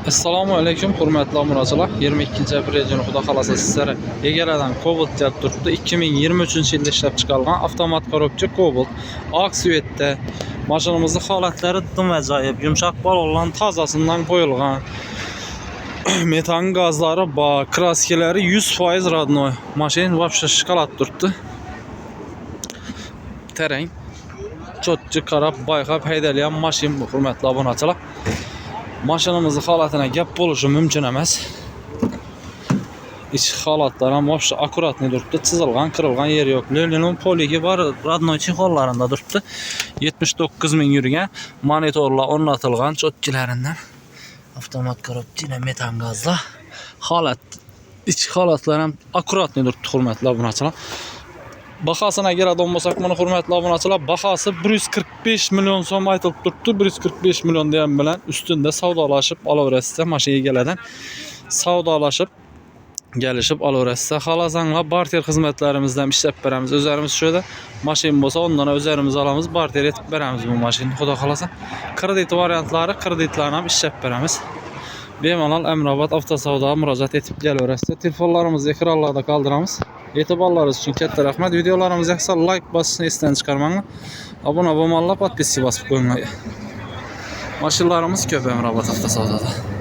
Assalomu alaykum hurmatli obunachilar. 22 aprel kuni xudo xolasa sizlarga Egalardan Cobalt kelib turibdi. 2023-yilda ishlab chiqarilgan avtomat korobcha Cobalt. Oq svetda. Mashinamizning holatlari dim ajoyib. Yumshoq balonlar tozasidan qo'yilgan. Metan gazlari bor, kraskalari 100% radnoy. Mashina вообще shikolat turibdi. Terang cho'tchi qarab, bayqab haydalgan mashina bu hurmatli obunachilar. Mashinamizning holatine gap bo'lishi mumkin emas. İç holatlar ham вообще akkuratni turibdi. Chizilgan, kırılgan yeri yo'q. Lelin poligi bor, radnoy chexollarında turibdi. 79 ming yurgan, monitorlar o'rnatilgan cho'tkilaridan. Avtomat korobchina metan gazlar. Holat, iç holatlar ham akkuratni turibdi hurmatli obunachilar. Bahasına keladigan bo'lsak, mana hurmatli obunachilar, bahasi 145 million so'm aytilib turibdi. 145 million degan bilan ustunda savdolashib olaverasizlar. Mashina egalaridan savdolashib gelishib olaverasizlar. Xolosanglar barter xizmatlarimizdan ishlab beramiz. O'zlarimiz shu yerda mashina bo'lsa, ondan o'zlarimiz olamiz, barter etib beramiz bu mashinani. Xudo xolasa. Kredit variantlari, kreditlarni ham ishlab beramiz. Bemalol Amrobod avtosavdoga murojaat etib kelaverasizlar. Telefonlarimizni ekranlarda qoldiramiz. E'tiborlaringiz uchun katta rahmat. Videolarimiz yoqsa like bosishni esdan chiqarmanglar. Abone bo'lmanglar, podpiska bosib qo'yinglar. Mashinalarimiz ko'p Amrobod avtosavdoda.